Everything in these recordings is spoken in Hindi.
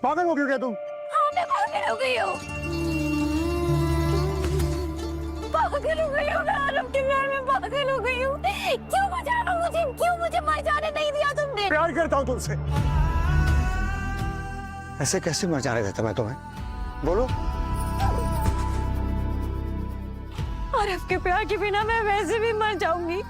पागल हो गई क्या तुम? हाँ मैं पागल हो गई हूँ, पागल हो गई हूँ मैं आरव के प्यार में पागल हो गई हूँ। क्यों बचाना मुझे, क्यों मुझे मर जाने नहीं दिया तुमने? प्यार करता हूँ तुमसे। ऐसे कैसे मर जाने देता मैं तुम्हें? बोलो। आरव के प्यार के बिना मैं वैसे भी मर जाऊंगी।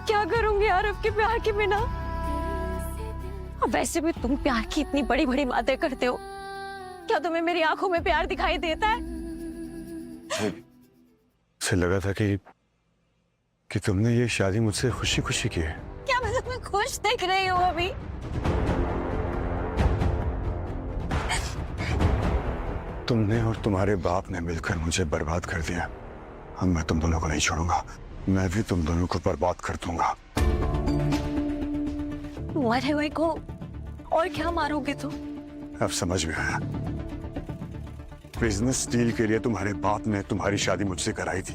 क्या करूंगी आरव के प्यार के बिना? अब वैसे भी तुम प्यार की इतनी बड़ी बड़ी बातें करते हो, क्या तुम्हें मेरी आंखों में प्यार दिखाई देता है? मुझे लगा था कि तुमने ये शादी मुझसे खुशी खुशी की है। क्या मैं तुम्हें खुश देख रही हूँ अभी? तुमने और तुम्हारे बाप ने मिलकर मुझे बर्बाद कर दिया। अब मैं तुम दोनों को नहीं छोड़ूंगा, मैं भी तुम दोनों को बर्बाद कर दूंगा। मरे हुए को और क्या मारोगे तुम? अब समझ में आया, बिजनेस डील के लिए तुम्हारे बाप ने तुम्हारी शादी मुझसे कराई थी।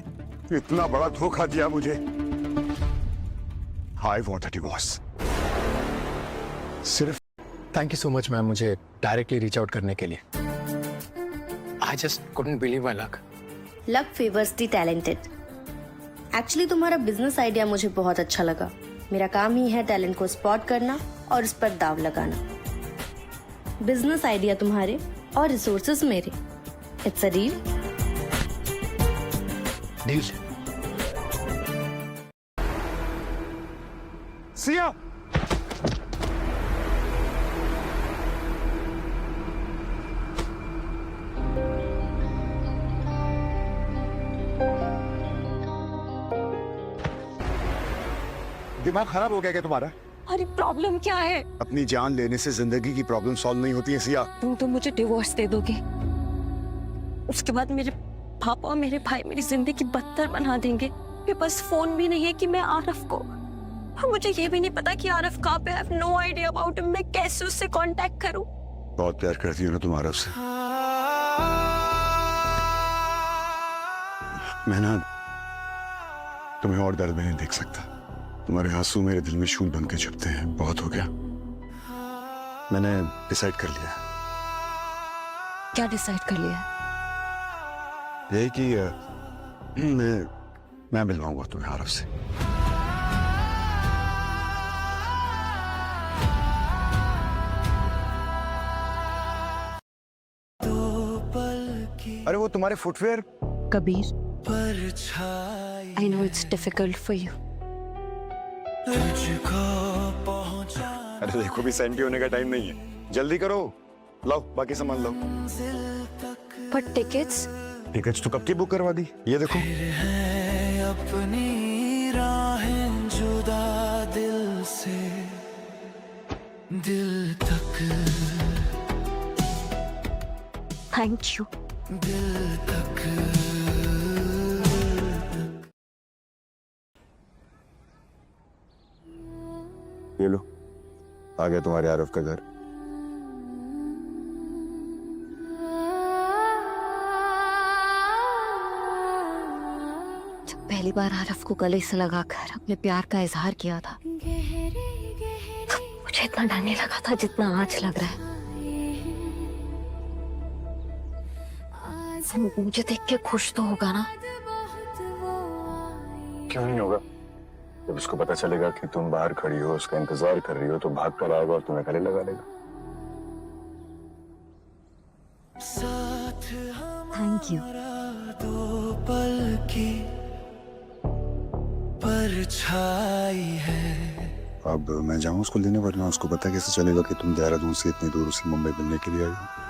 इतना बड़ा धोखा दिया मुझे। I want a divorce. सिर्फ thank you so much ma'am, मुझे डायरेक्टली रीच आउट करने के लिए। I just couldn't believe my luck. Luck favours the talented. Actually तुम्हारा बिजनेस आइडिया मुझे बहुत अच्छा लगा। मेरा काम ही है टैलेंट को स्पॉट करना और उस पर दाव लगाना। बिजनेस आइडिया तुम्हारे और रिसोर्सेज मेरे। It's a deal. Deal. Siya, दिमाग खराब हो गया क्या तुम्हारा? अरे प्रॉब्लम क्या है? अपनी जान लेने से जिंदगी की प्रॉब्लम सॉल्व नहीं होती है सिया। तुम तो मुझे डिवोर्स दे दोगे, उसके बाद मेरे पापा और मेरे भाई मेरी जिंदगी बदतर बना देंगे। मेरे पास फोन भी नहीं है कि मैं आरव को, और मुझे ये भी नहीं पता कि आरव कहाँ पे। I have no idea about him. मैं कैसे उससे कांटेक्ट करूं? बहुत प्यार करती हो ना तुम आरव से। मैं ना तुम्हें और दर्द में नहीं देख सकता। तुम्हारे आंसू मेरे दिल में शूल बन के छुपते हैं। बहुत हो गया। मैंने डिसाइड कर लिया। क्या डिसाइड कर लिया? यही कि मैं मिलवाऊंगा तुम्हें आरव से। अरे वो तुम्हारे footwear. Kabir, I know it's difficult for you. अरे देखो भी सेंटी होने का टाइम नहीं है, जल्दी करो। लाओ बाकी सामान लाओ। But tickets? टिकट्स तो कब की बुक करवा दी। ये देखो। अपनी राहें जुदा दिल से दिल तक, Thank you. दिल तक। ये लो, आ गया तुम्हारे आरव का घर। जब पहली बार आरव को गले से लगाकर अपने प्यार का इजहार किया था, मुझे इतना डर नहीं लगा था जितना आज लग रहा है। मुझे देख के खुश तो होगा ना? क्यों नहीं होगा? जब उसको पता चलेगा कि तुम बाहर खड़ी हो, उसका इंतजार कर रही हो, तो भाग कर आएगा और तुम्हें गले लगा लेगा। Thank you. दो पल की परछाई है। अब मैं जाऊं उसको लेने, वरना उसको पता कैसे चलेगा कि तुम देहरादून से इतनी दूर से मुंबई मिलने के लिए आई हो।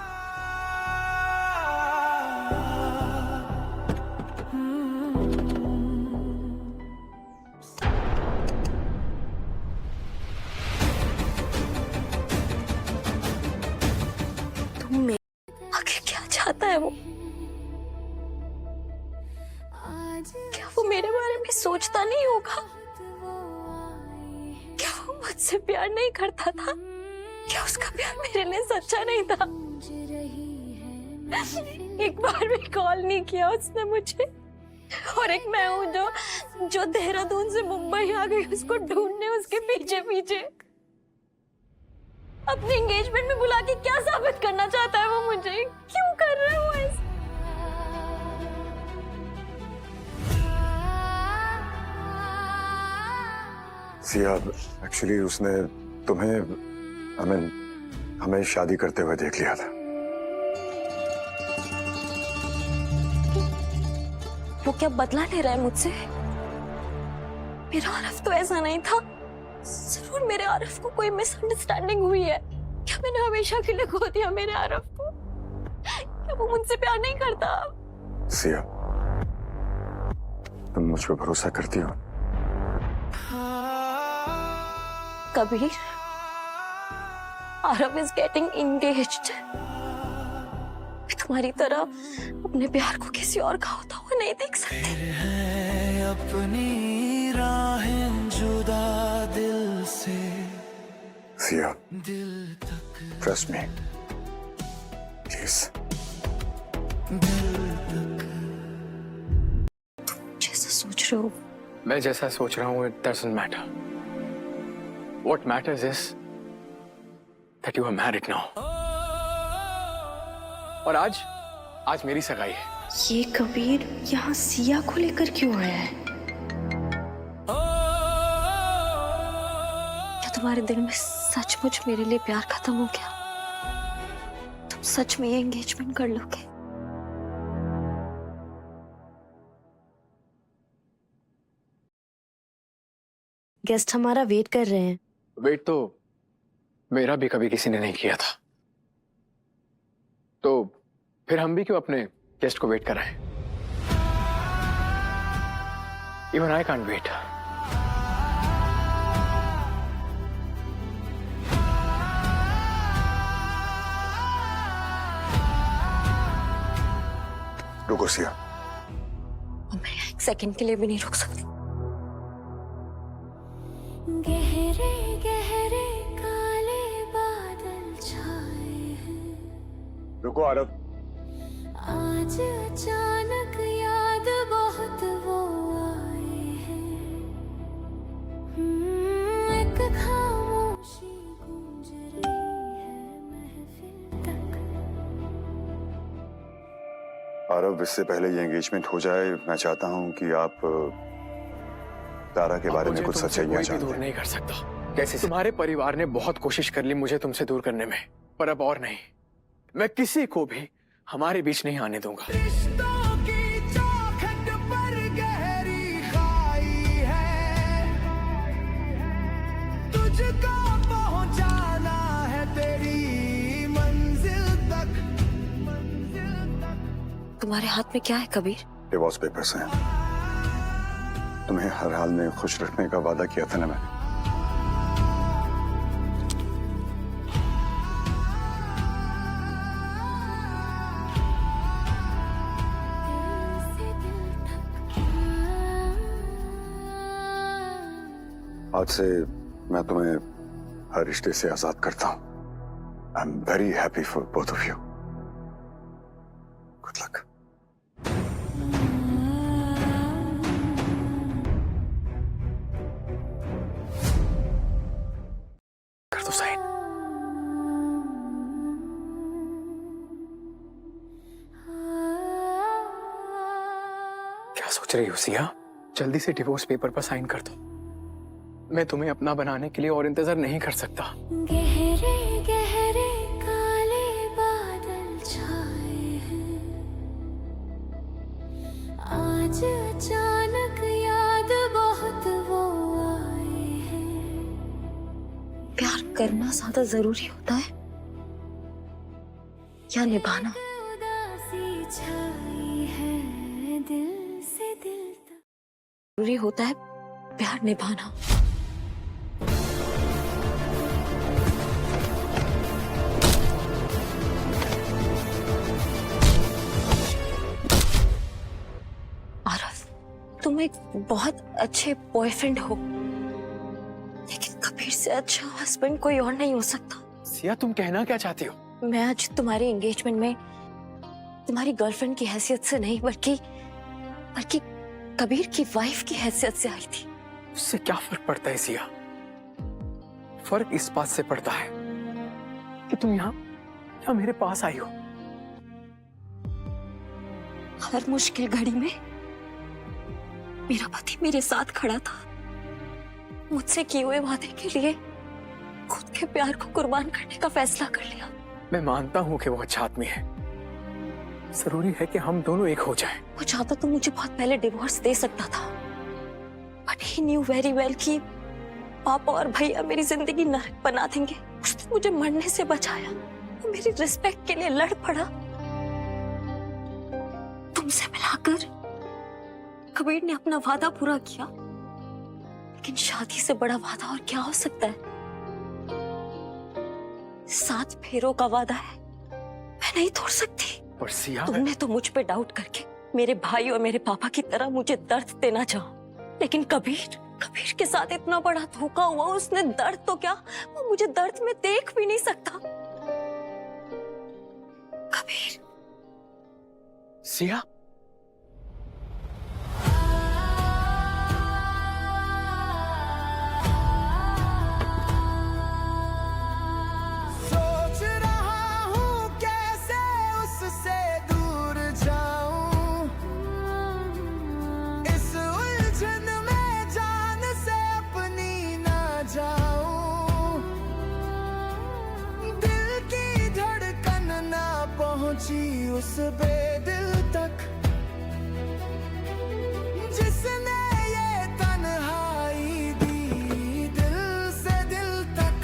आखिर क्या चाहता है वो? क्या वो मेरे बारे में सोचता नहीं होगा? क्या वो मुझसे प्यार नहीं करता था? क्या उसका प्यार मेरे लिए सच्चा नहीं था? एक बार भी कॉल नहीं किया उसने मुझे, और एक मैं हूँ जो देहरादून से मुंबई आ गई उसको ढूंढने उसके पीछे पीछे। अपने एंगेजमेंट में बुला के क्या साबित करना चाहता है वो मुझे? क्यों कर रहे हो ऐसा? सिया, एक्चुअली उसने तुम्हें हमें शादी करते हुए देख लिया था। वो क्या बदला ले रहा है मुझसे? मेरा आरफ तो ऐसा नहीं था। जरूर मेरे आरफ को कोई मिसअंडरस्टैंडिंग हुई है। क्या मैंने हमेशा के लिए खो दिया मेरे आरफ को? क्या वो मुझसे प्यार नहीं करता? सिया, तुम मुझ पर भरोसा करती हो? Kabir, Aarav is getting engaged. मैं तुम्हारी तरह अपने प्यार को किसी और का होता हुआ नहीं देख सकती। है अपनी राहें जुदा दिल से, सिया, दिल तक, ट्रस्ट मी प्लीज। दिल तक। जैसा सोच रहे हो मैं जैसा सोच रहा हूँ, it doesn't matter. What matters is that you are married now. और आज मेरी सगाई है। ये कबीर यहाँ सिया को लेकर क्यों आया है? क्या तुम्हारे दिल में सचमुच मेरे लिए प्यार खत्म हो गया? तुम सच में ये एंगेजमेंट कर लोगे? गेस्ट हमारा वेट कर रहे हैं। वेट तो मेरा भी कभी किसी ने नहीं किया था, तो फिर हम भी क्यों अपने गेस्ट को वेट कराएं? Even I can't wait. रुको सिया। मैं एक सेकंड के लिए भी नहीं रुक सकती। गहरे गहरे काले बादल छाए हैं, रुको आरव। आज अचानक याद बहुत वो आए हैं। एक खामोशी गूंज रही है महफिल तक। आरव, इससे पहले ये एंगेजमेंट हो जाए, मैं चाहता हूँ कि आप तारा के बारे में कुछ सच्चाइयां दूर जानते। नहीं कर सकता। कैसे? तुम्हारे परिवार ने बहुत कोशिश कर ली मुझे तुमसे दूर करने में, पर अब और नहीं। मैं किसी को भी हमारे बीच नहीं आने दूंगा। रिश्तों की चौखट पर गहरी खाई है, तुझको पहुंचाना है तेरी मंजिल तक, मंजिल तक। तुम्हारे हाथ में क्या है कबीर? डिवोर्स पेपर्स हैं। तुम्हें हर हाल में खुश रखने का वादा किया था ना मैंने। आज से मैं तुम्हें हर रिश्ते से आजाद करता हूं। I am very happy for both of you. Good luck. कर दो साइन। क्या सोच रही हो सिया? जल्दी से डिवोर्स पेपर पर साइन कर दो। मैं तुम्हें अपना बनाने के लिए और इंतजार नहीं कर सकता। गहरे गहरे काले बादल छाए हैं, आज अचानक याद बहुत वो आए हैं। प्यार करना ज्यादा जरूरी होता है या निभाना? उदासी छाई है दिल से दिल तक। जरूरी होता है प्यार निभाना। तुम एक बहुत अच्छे बॉयफ्रेंड हो, लेकिन कबीर से अच्छा हस्बैंड कोई और नहीं हो सकता। सिया, तुम कहना क्या चाहती हो? मैं आज तुम्हारे एंगेजमेंट में तुम्हारी गर्लफ्रेंड की हैसियत से नहीं, बल्कि कबीर की वाइफ की हैसियत से आई थी। उससे क्या फर्क पड़ता है सिया? फर्क इस बात से पड़ता है कि तुम यहाँ मेरे पास आई हो। हर मुश्किल घड़ी में मेरा पति मेरे साथ खड़ा था। मुझसे किए हुए वादे के लिए खुद के प्यार को कुर्बान करने का फैसला कर लिया। मैं मानता हूँ कि वो अच्छा आदमी है। जरूरी है कि हम दोनों एक हो जाएं। वो चाहता तो मुझे बहुत पहले डिवोर्स दे सकता था, but he new very well कि पापा और भैया मेरी जिंदगी नरक बना देंगे। उसने मुझे मरने से बचाया, वो मेरी रिस्पेक्ट के लिए लड़ पड़ा। तुमसे मिलाकर कबीर ने अपना वादा पूरा किया, लेकिन शादी से बड़ा वादा और क्या हो सकता है? 7 फेरों का वादा है, मैं नहीं तोड़ सकती। पर सिया, तुमने तो मुझ पे डाउट करके मेरे भाई और मेरे पापा की तरह मुझे दर्द देना चाहा, लेकिन कबीर के साथ इतना बड़ा धोखा हुआ। उसने दर्द तो क्या, वो मुझे दर्द में देख भी नहीं सकता। कबीर, सिया, सोच रहा हूँ कैसे उससे दूर जाऊं, इस उलझन में जान से अपनी ना जाऊं। दिल की धड़कन ना पहुंची उस बेदिल तक, जिसने ये तन्हाई दी दिल से दिल तक।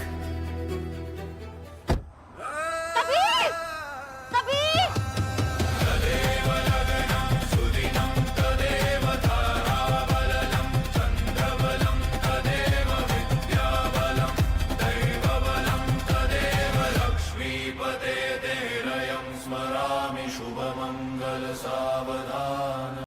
स्मरामि शुभमङ्गल सावधान।